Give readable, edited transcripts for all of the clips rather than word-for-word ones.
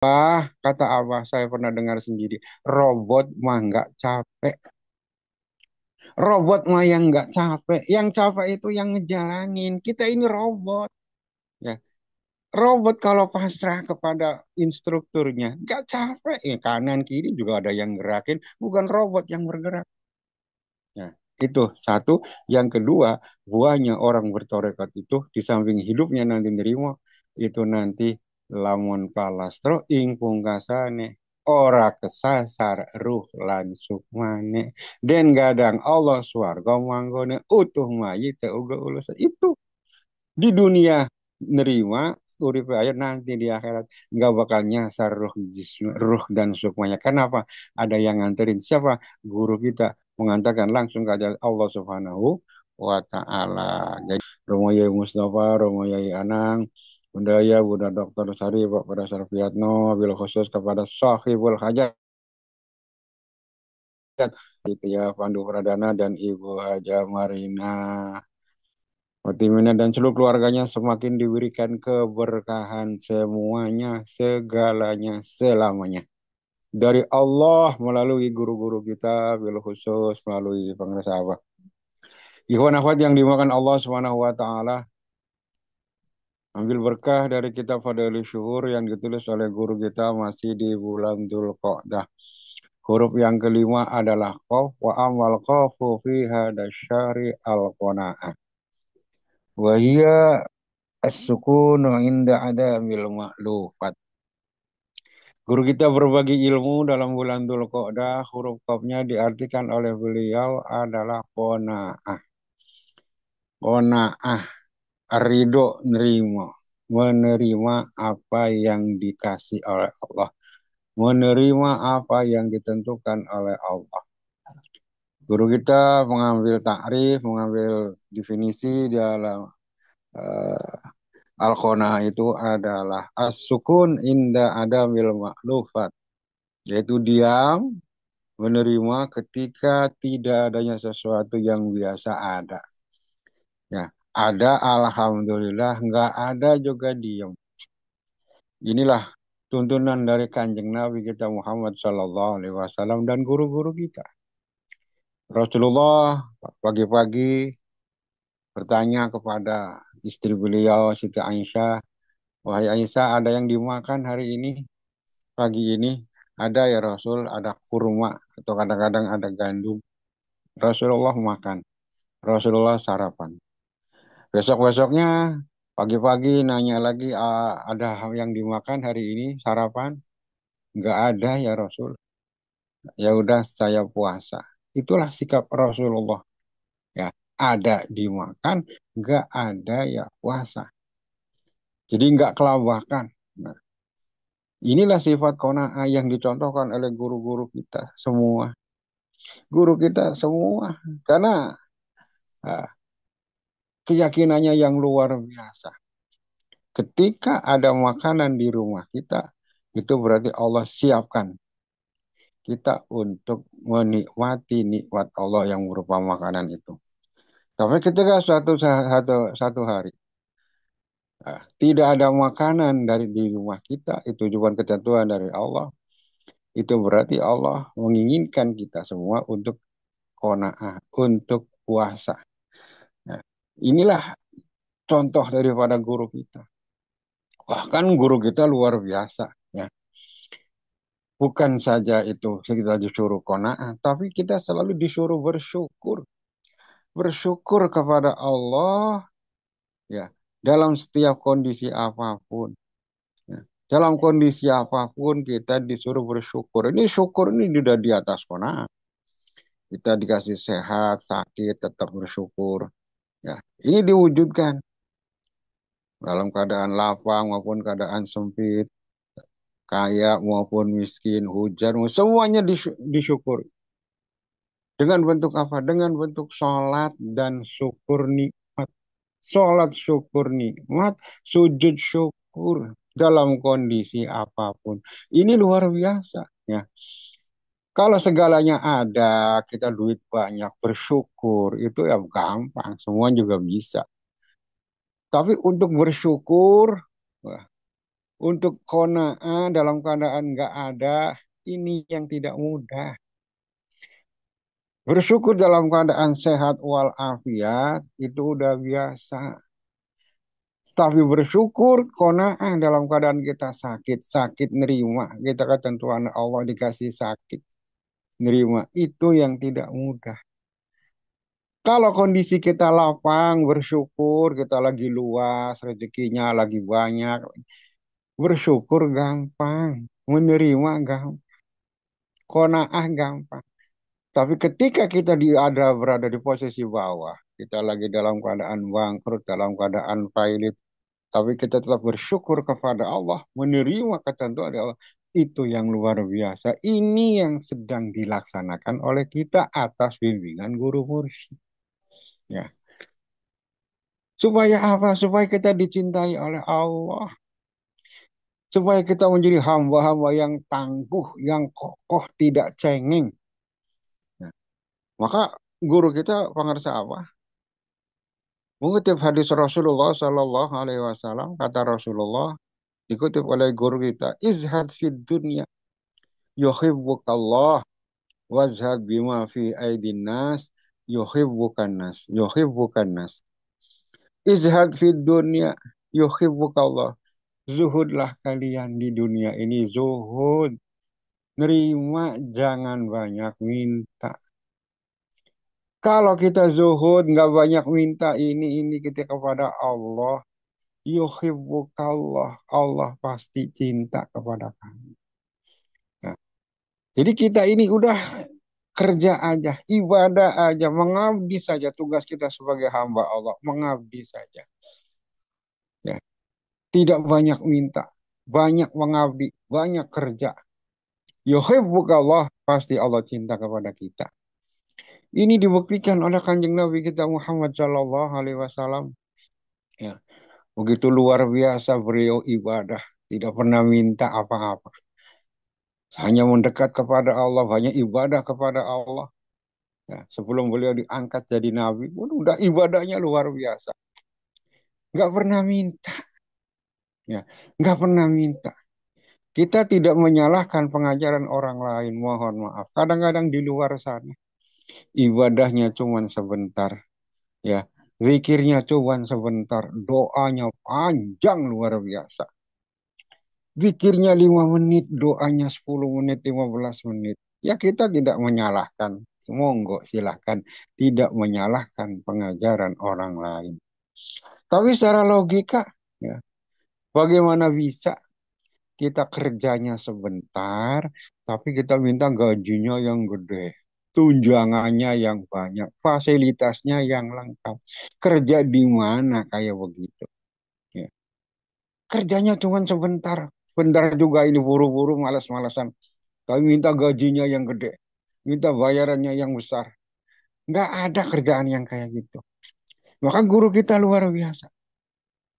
Kata Abah, saya pernah dengar sendiri. Robot mah nggak capek. Robot mah yang nggak capek. Yang capek itu yang ngejalanin. Kita ini robot. Ya, robot kalau pasrah kepada instrukturnya, nggak capek. Ya, kanan kiri juga ada yang gerakin. Bukan robot yang bergerak. Ya, itu satu. Yang kedua, buahnya orang bertorekat itu di samping hidupnya nanti nerima itu nanti lamun kalastro ing pungkasane ora kesasar ruh lan sukmane den gadang Allah swarga manggone utuh mayit teu uga ulus itu di dunia nerima urip aja nanti di akhirat nggak bakal nyasar ruh dan sukmanya. Kenapa? Ada yang nganterin siapa? Guru kita mengantarkan langsung ke Allah Subhanahu wa taala. Jadi Romo Yai Mustafa, Romo Yai Anang, Bunda Ya, Bunda Dokter Sari, Pak Pada Sarfiatno, bil khusus kepada Sahibul Hajat gitu ya, Pandu Pradana dan Ibu Haja Marina. Fatimina dan seluruh keluarganya semakin diberikan keberkahan semuanya, segalanya, selamanya. Dari Allah melalui guru-guru kita, bil khusus melalui pengeras Abah. Ikhwan akhwat yang dimakan Allah Subhanahu wa taala, ambil berkah dari kitab Fadailus Syuhur yang ditulis oleh guru kita masih di bulan Dzulqa'dah. Huruf yang kelima adalah qaf wa amal qafu fi hadasyari al-qanaah. Wa hiya as-sukunu inda adamil ma'lufat. Guru kita berbagi ilmu dalam bulan Dzulqa'dah, huruf qafnya diartikan oleh beliau adalah qanaah. Qanaah, ridho nerima, menerima apa yang dikasih oleh Allah, menerima apa yang ditentukan oleh Allah. Guru kita mengambil takrif, mengambil definisi dalam uh, Al-Qana'ah itu adalah as-sukun inda adamil ma'lufat, yaitu diam, menerima ketika tidak adanya sesuatu yang biasa ada. Ya, ada alhamdulillah, nggak ada juga diam. Inilah tuntunan dari Kanjeng Nabi kita Muhammad Sallallahu Alaihi Wasallam dan guru-guru kita. Rasulullah pagi-pagi bertanya kepada istri beliau Siti Aisyah, wahai Aisyah, ada yang dimakan hari ini, pagi ini? Ada ya Rasul, ada kurma atau kadang-kadang ada gandum. Rasulullah makan, Rasulullah sarapan. Besok-besoknya pagi-pagi nanya lagi, ada hal yang dimakan hari ini sarapan? Enggak ada ya Rasul. Ya udah saya puasa. Itulah sikap Rasulullah. Ya, ada dimakan, enggak ada ya puasa. Jadi enggak kelabakan. Nah, inilah sifat qanaah yang dicontohkan oleh guru-guru kita semua. Guru kita semua. Karena ah, keyakinannya yang luar biasa. Ketika ada makanan di rumah kita, itu berarti Allah siapkan kita untuk menikmati nikmat Allah yang berupa makanan itu. Tapi ketika satu hari tidak ada makanan dari di rumah kita, itu juga ketentuan dari Allah. Itu berarti Allah menginginkan kita semua untuk qanaah, untuk puasa. Nah, inilah contoh daripada guru kita. Bahkan guru kita luar biasa. Ya. Bukan saja itu kita disuruh qanaah, tapi kita selalu disuruh bersyukur. Bersyukur kepada Allah ya dalam setiap kondisi apapun. Ya. Dalam kondisi apapun kita disuruh bersyukur. Ini syukur ini sudah di atas qanaah. Kita dikasih sehat, sakit, tetap bersyukur. Ya, ini diwujudkan dalam keadaan lapang maupun keadaan sempit, kaya maupun miskin, hujan, semuanya disyukur. Dengan bentuk apa? Dengan bentuk sholat dan syukur nikmat. Sholat syukur nikmat, sujud syukur dalam kondisi apapun. Ini luar biasa. Ya. Kalau segalanya ada, kita duit banyak, bersyukur, itu ya gampang. Semua juga bisa. Tapi untuk bersyukur, wah, Untuk qanaah dalam keadaan nggak ada, ini yang tidak mudah. Bersyukur dalam keadaan sehat walafiat itu udah biasa. Tapi bersyukur qanaah dalam keadaan kita sakit, sakit nerima. Kita ketentuan Allah dikasih sakit, nerima. Itu yang tidak mudah. Kalau kondisi kita lapang, bersyukur, kita lagi luas, rezekinya lagi banyak, bersyukur gampang, menerima gampang, qanaah gampang. Tapi ketika kita berada di posisi bawah, kita lagi dalam keadaan bangkrut, dalam keadaan pailit, tapi kita tetap bersyukur kepada Allah, menerima ketentuan Allah, itu yang luar biasa. Ini yang sedang dilaksanakan oleh kita atas bimbingan guru mursyid. Ya. Supaya apa? Supaya kita dicintai oleh Allah. Supaya kita menjadi hamba-hamba yang tangguh, yang kokoh, tidak cengeng. Nah, maka guru kita pengersa apa? Mengutip hadis Rasulullah Sallallahu Alaihi Wasallam, kata Rasulullah, dikutip oleh guru kita, izhad fid dunya, yuhibbukallah, wazhad bima fi aidin nas, yuhibbukan nas. Izhad fid dunya, yuhibbukallah. Zuhudlah kalian di dunia ini, zuhud. Nerima, jangan banyak minta. Kalau kita zuhud, nggak banyak minta ini kita kepada Allah. Yuhibbukallah. Allah pasti cinta kepada kami. Nah, jadi kita ini udah kerja aja, ibadah aja, mengabdi saja. Tugas kita sebagai hamba Allah, mengabdi saja. Ya, tidak banyak minta, banyak mengabdi, banyak kerja. Yuhibbukallah, pasti Allah cinta kepada kita. Ini dibuktikan oleh kanjeng Nabi kita Muhammad Sallallahu Alaihi Wasallam. Ya, begitu luar biasa beliau ibadah, tidak pernah minta apa-apa. Hanya mendekat kepada Allah, hanya ibadah kepada Allah. Ya, sebelum beliau diangkat jadi Nabi, pun udah ibadahnya luar biasa. Nggak pernah minta. Ya, nggak pernah minta. Kita tidak menyalahkan pengajaran orang lain, mohon maaf. Kadang-kadang di luar sana, ibadahnya cuma sebentar. Ya, zikirnya cuma sebentar, doanya panjang luar biasa. Zikirnya 5 menit, doanya 10 menit, 15 menit. Ya kita tidak menyalahkan, monggo silahkan. Tidak menyalahkan pengajaran orang lain. Tapi secara logika, ya, bagaimana bisa kita kerjanya sebentar, tapi kita minta gajinya yang gede, tunjangannya yang banyak, fasilitasnya yang lengkap. Kerja di mana kayak begitu? Ya. Kerjanya cuma sebentar, sebentar juga ini buru-buru, malas-malasan. Tapi minta gajinya yang gede, minta bayarannya yang besar. Nggak ada kerjaan yang kayak gitu. Maka guru kita luar biasa.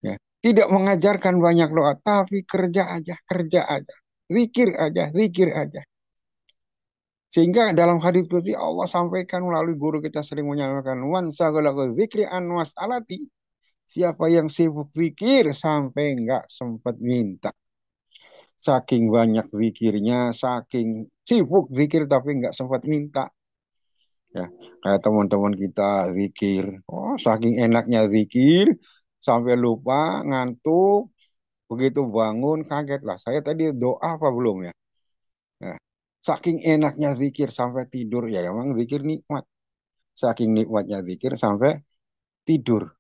Ya. Tidak mengajarkan banyak doa, tapi kerja aja, kerja aja. Zikir aja, zikir aja. Sehingga dalam hadis qudsi Allah sampaikan melalui guru kita sering menyampaikan wan sagalaku zikri an alati. Siapa yang sibuk zikir sampai nggak sempat minta. Saking banyak zikirnya, saking sibuk zikir tapi nggak sempat minta. Ya, kayak teman-teman kita zikir. Oh, saking enaknya zikir sampai lupa, ngantuk, begitu bangun kaget lah. Saya tadi doa apa belum ya? Nah, saking enaknya zikir sampai tidur ya, emang zikir nikmat. Saking nikmatnya zikir sampai tidur.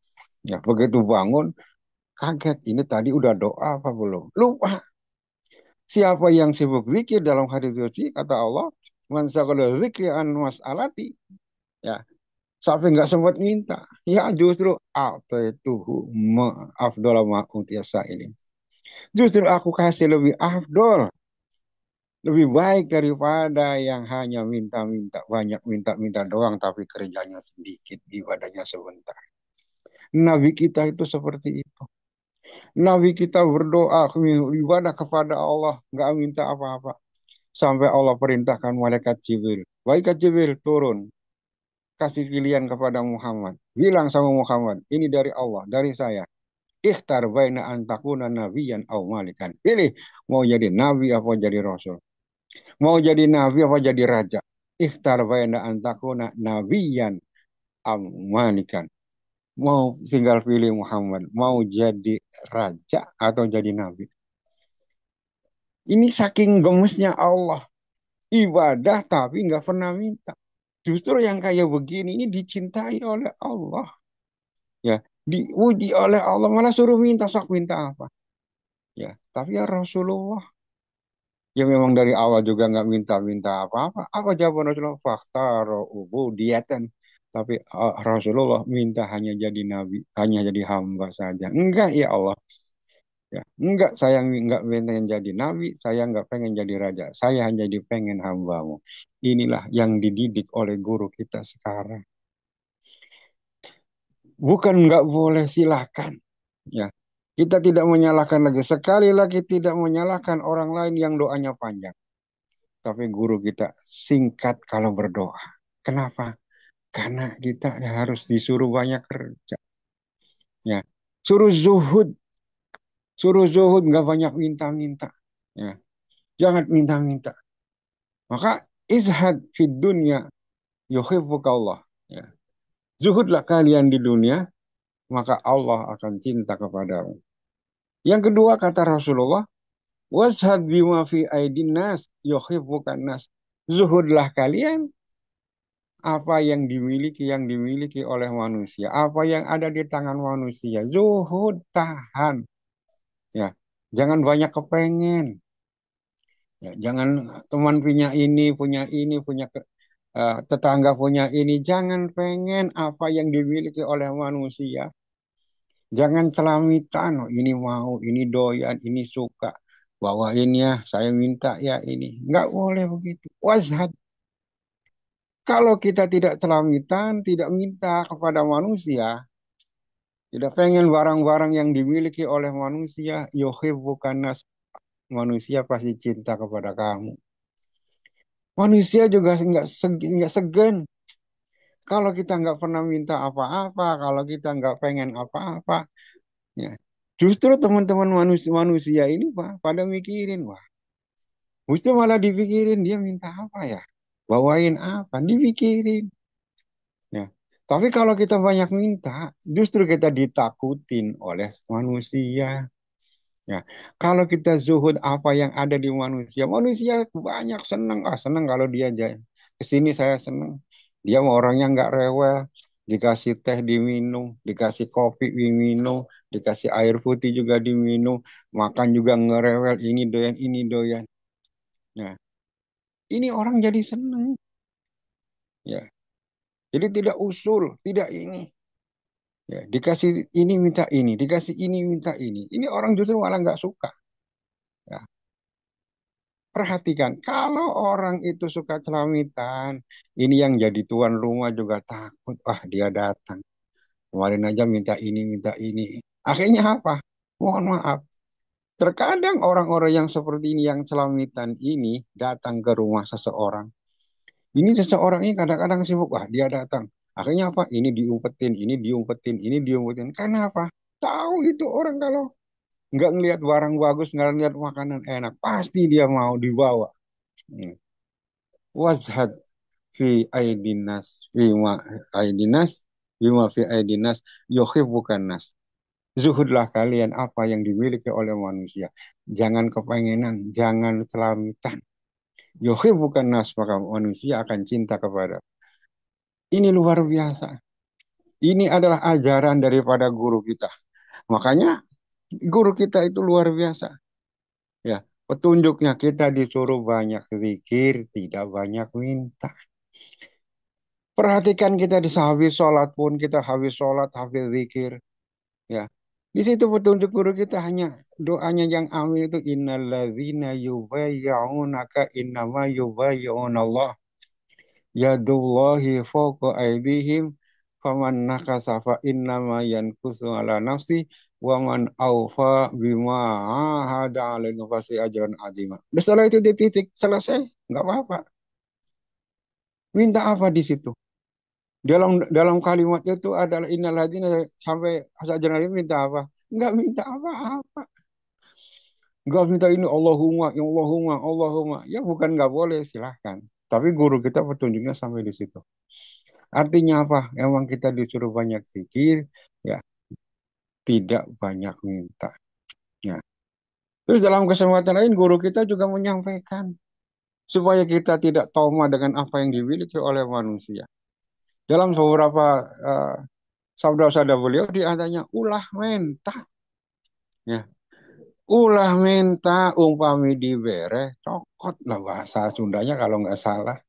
Ya, begitu bangun kaget. Ini tadi udah doa apa belum? Lupa. Siapa yang sibuk zikir dalam hadis qudsi kata Allah, man sakala zikri an mas'alati. Ya, sampai nggak sempat minta. Ya justru a'taituhu ma afdal ma utiasa ini. Justru aku kasih lebih afdol, lebih baik daripada yang hanya minta-minta, banyak minta-minta doang tapi kerjanya sedikit, ibadahnya sebentar. Nabi kita itu seperti itu. Nabi kita berdoa, ibadah kepada Allah, nggak minta apa-apa. Sampai Allah perintahkan malaikat Jibril. Malaikat Jibril turun, kasih pilihan kepada Muhammad. Bilang sama Muhammad, ini dari Allah, dari saya. Ikhtar baina antakuna nabiyan aw malikan. Pilih mau jadi nabi apa jadi rasul. Mau jadi nabi apa jadi raja. Ikhtar baina antakuna nabiyan aw malikan. Mau tinggal pilih Muhammad. Mau jadi raja atau jadi nabi. Ini saking gemesnya Allah. Ibadah tapi nggak pernah minta. Justru yang kayak begini ini dicintai oleh Allah. Ya, diuji oleh Allah malah suruh minta, sok minta apa? Ya, tapi ya Rasulullah ya memang dari awal juga nggak minta-minta apa-apa. Apa jawaban Rasulullah? Fakhtaro ubudiyatan. Tapi Rasulullah minta hanya jadi nabi, hanya jadi hamba saja. Enggak ya Allah. Ya, enggak, saya enggak pengen jadi nabi, saya enggak pengen jadi raja. Saya hanya jadi pengen hambamu. Inilah yang dididik oleh guru kita sekarang. Bukan enggak boleh, silakan. Ya, kita tidak menyalahkan lagi. Sekali lagi tidak menyalahkan orang lain yang doanya panjang. Tapi guru kita singkat kalau berdoa. Kenapa? Karena kita harus disuruh banyak kerja. Ya, suruh zuhud nggak banyak minta-minta. Ya, jangan minta-minta. Maka izhad fid dunya yuhibbukallah. Ya. Zuhudlah kalian di dunia, maka Allah akan cinta kepadamu. Yang kedua kata Rasulullah, washad bima fi aidin nas yuhibbukan nas. Zuhudlah kalian apa yang dimiliki oleh manusia, apa yang ada di tangan manusia. Zuhud, tahan. Ya, jangan banyak kepengen. Ya, jangan teman punya ini, tetangga punya ini. Jangan pengen apa yang dimiliki oleh manusia. Jangan celamitan. Oh, ini mau, ini doyan, ini suka. Bawain ya, saya minta ya ini. Nggak boleh begitu. Wazhad. Kalau kita tidak celamitan, tidak minta kepada manusia, tidak pengen barang-barang yang dimiliki oleh manusia, yuhibbukan nas, manusia pasti cinta kepada kamu. Manusia juga nggak segan. Kalau kita nggak pernah minta apa-apa, kalau kita nggak pengen apa-apa, ya. Justru teman-teman manusia ini Pak, pada mikirin, wah, justru malah dipikirin dia minta apa ya, bawain apa, dipikirin. Ya. Tapi kalau kita banyak minta, justru kita ditakutin oleh manusia. Ya, kalau kita zuhud apa yang ada di manusia, manusia banyak senang. Ah, senang kalau dia kesini saya senang. Dia mau orangnya nggak rewel, dikasih teh diminum, dikasih kopi diminum, dikasih air putih juga diminum, makan juga ngerewel, ini doyan. Nah, ini orang jadi senang. Ya, jadi tidak usul, tidak ini. Ya, dikasih ini minta ini, dikasih ini minta ini. Ini orang justru malah nggak suka. Ya. Perhatikan, kalau orang itu suka celamitan, ini yang jadi tuan rumah juga takut. Wah, dia datang. Kemarin aja minta ini, minta ini. Akhirnya apa? Mohon maaf. Terkadang orang-orang yang seperti ini, yang celamitan ini, datang ke rumah seseorang. Ini seseorang ini kadang-kadang sibuk. Wah, dia datang. Akhirnya apa? Ini diumpetin, ini diumpetin, ini diumpetin. Kenapa? Tahu itu orang kalau nggak ngelihat barang bagus, nggak ngelihat makanan enak, pasti dia mau dibawa. Hmm. Wazhad fi aidinas bima aidinas bima fi aidinas bukan nas. Zuhudlah kalian apa yang dimiliki oleh manusia. Jangan kepengenan, jangan celamitan. Bukan nas, maka manusia akan cinta kepada. Ini luar biasa. Ini adalah ajaran daripada guru kita. Makanya guru kita itu luar biasa. Ya, petunjuknya kita disuruh banyak zikir, tidak banyak minta. Perhatikan kita di habis sholat pun kita habis sholat, habis zikir. Ya. Di situ petunjuk guru kita hanya doanya yang amin itu innalladzina yubayyi'unaka innama yubayyi'unallah yadullahi fawqa aydihim faman nakasa fa innama yankusu ala nafsi wa man awfa bima ahada alaihi fasi ajran azima. Setelah itu di titik selesai, nggak apa-apa. Minta apa di situ? Dalam dalam kalimatnya itu adalah innalladzina sampai saja minta apa? Enggak minta apa-apa. Enggak minta ini Allahumma, ya Allahumma, Allahumma. Ya bukan enggak boleh, silahkan. Tapi guru kita petunjuknya sampai di situ. Artinya apa? Emang kita disuruh banyak zikir, ya tidak banyak minta. Ya. Terus dalam kesempatan lain guru kita juga menyampaikan supaya kita tidak trauma dengan apa yang dimiliki oleh manusia. Dalam beberapa sabda-sabda beliau diantaranya ulah minta, ya ulah minta umpami dibere cokot lah bahasa Sundanya kalau nggak salah.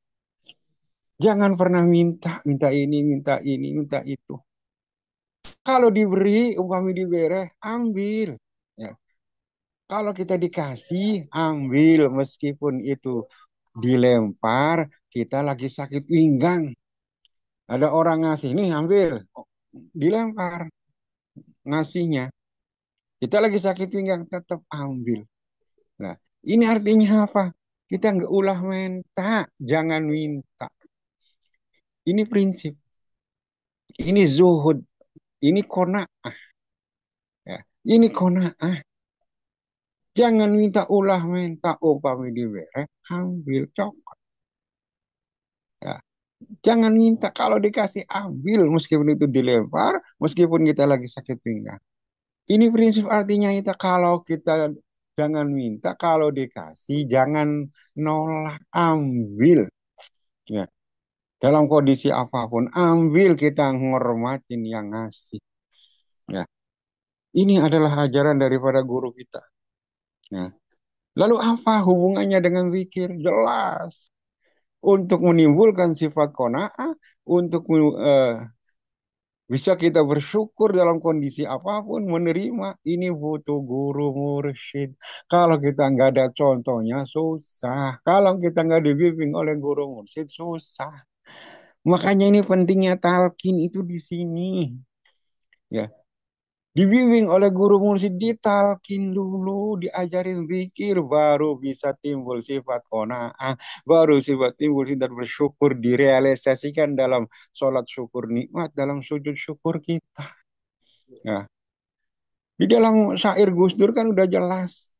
Jangan pernah minta, minta ini, minta ini, minta itu. Kalau diberi, umpami dibere, ambil. Ya. Kalau kita dikasih, ambil meskipun itu dilempar, kita lagi sakit pinggang. Ada orang ngasih, nih ambil, dilempar ngasihnya. Kita lagi sakit pinggang, tetap ambil. Nah, ini artinya apa? Kita nggak ulah minta, jangan minta. Ini prinsip, ini zuhud, ini kona'ah. Ya. Ini kona'ah. Jangan minta ulah minta upami diberi, ambil coklat. Ya. Jangan minta kalau dikasih ambil meskipun itu dilempar, meskipun kita lagi sakit pinggang. Ini prinsip artinya itu kalau kita jangan minta, kalau dikasih jangan nolak, ambil. Ya. Dalam kondisi apapun, ambil kita menghormatin yang ngasih. Ya. Ini adalah ajaran daripada guru kita. Ya. Lalu apa hubungannya dengan zikir? Jelas. Untuk menimbulkan sifat qanaah, untuk bisa kita bersyukur dalam kondisi apapun, menerima. Ini butuh guru mursyid. Kalau kita nggak ada contohnya, susah. Kalau kita nggak dibimbing oleh guru mursyid, susah. Makanya ini pentingnya talqin itu di sini. Ya, dibimbing oleh guru mursyid, ditalkin dulu, diajarin zikir, baru bisa timbul sifat qanaah, baru sifat timbul sifat bersyukur, direalisasikan dalam sholat syukur nikmat, dalam sujud syukur kita. Ya. Di dalam syair Gus Dur kan udah jelas.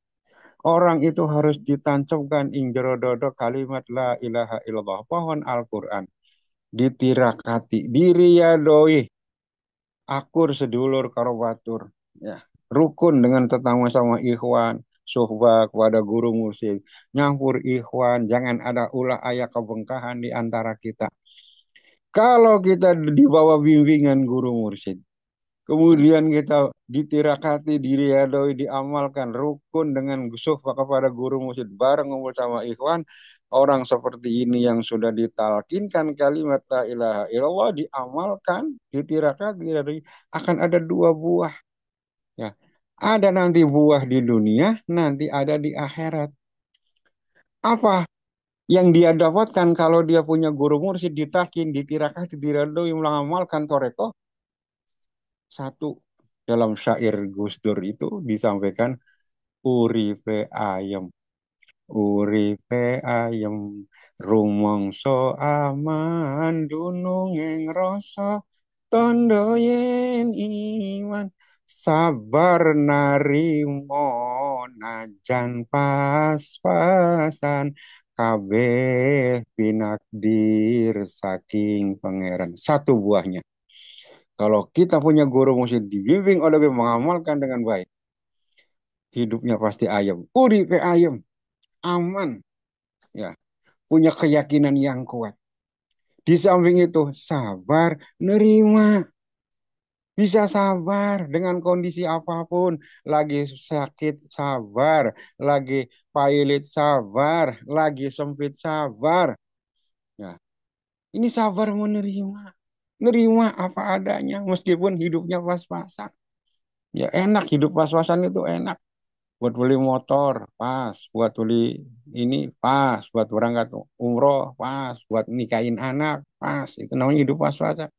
Orang itu harus ditancapkan injero dodo kalimat la ilaha illallah. Pohon Al-Quran. Ditirakati. Diriadoi. Akur sedulur karo batur. Ya. Rukun dengan tetangga sama ikhwan. Suhbah kepada guru mursyid. Nyampur ikhwan. Jangan ada ulah ayah kebengkahan di antara kita. Kalau kita di bawah bimbingan guru mursyid. Kemudian kita ditirakati, diriadoi, diamalkan rukun dengan suhbah kepada guru mursyid bareng ngumpul sama ikhwan. Orang seperti ini yang sudah ditalkinkan kalimat la ilaha illallah diamalkan, ditirakati akan ada dua buah. Ya, ada nanti buah di dunia, nanti ada di akhirat. Apa yang dia dapatkan kalau dia punya guru mursyid ditalkin, ditirakati, diriadoi, mengamalkan toreko? Satu, dalam syair Gus Dur itu disampaikan uripe ayem, uripe ayem, rumangsa aman dununging rasa tondo yen iman sabar narimo najan pas-pasan kabeh pinakdir saking pangeran. Satu buahnya. Kalau kita punya guru mesti dibimbing oleh mengamalkan dengan baik, hidupnya pasti ayem. Uripe ayem, aman, ya, punya keyakinan yang kuat. Di samping itu sabar, nerima, bisa sabar dengan kondisi apapun. Lagi sakit sabar, lagi pailit sabar, lagi sempit sabar. Ya, ini sabar menerima, nerima apa adanya meskipun hidupnya pas-pasan. Ya enak hidup pas-pasan itu enak. Buat beli motor, pas. Buat beli ini, pas. Buat berangkat umroh, pas. Buat nikahin anak, pas. Itu namanya hidup pas-pasan.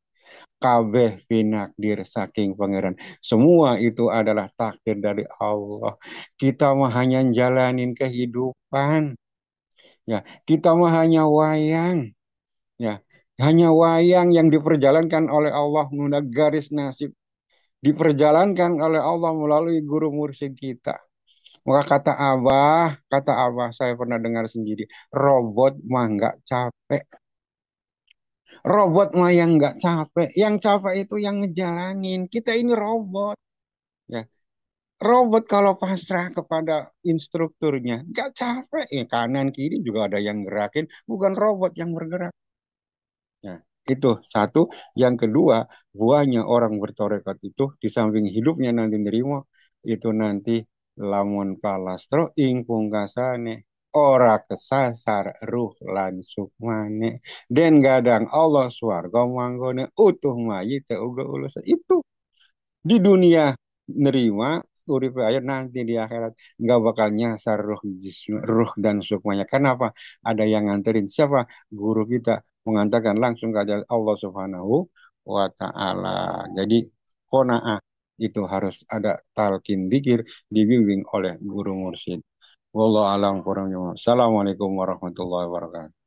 Kabeh pinakdir saking pangeran. Semua itu adalah takdir dari Allah. Kita mah hanya jalanin kehidupan. Ya, kita mah hanya wayang. Ya, Hanya wayang yang diperjalankan oleh Allah menunda garis nasib. Diperjalankan oleh Allah melalui guru mursyid kita. Maka kata Abah, saya pernah dengar sendiri, robot mah nggak capek. Robot mah yang nggak capek. Yang capek itu yang ngejalanin. Kita ini robot. Ya, robot kalau pasrah kepada instrukturnya, nggak capek. Ya, kanan kiri juga ada yang gerakin, bukan robot yang bergerak. Ya, itu satu. Yang kedua, buahnya orang bertorekat itu di samping hidupnya nanti nerimo, itu nanti lamun palastro ing pungkasane ora kesasar ruh lan sukmane den gadang Allah swarga manggone utuh mayit teu uga ulus itu di dunia nerima urip aya nanti di akhirat nggak bakal nyasar ruh ruh dan sukmanya. Kenapa? Ada yang nganterin siapa? Guru kita mengantarkan langsung ke Allah Subhanahu wa taala. Jadi qanaah itu harus ada talqin dzikir dibimbing oleh guru mursyid. Wallahu alam. Assalamualaikum warahmatullahi wabarakatuh.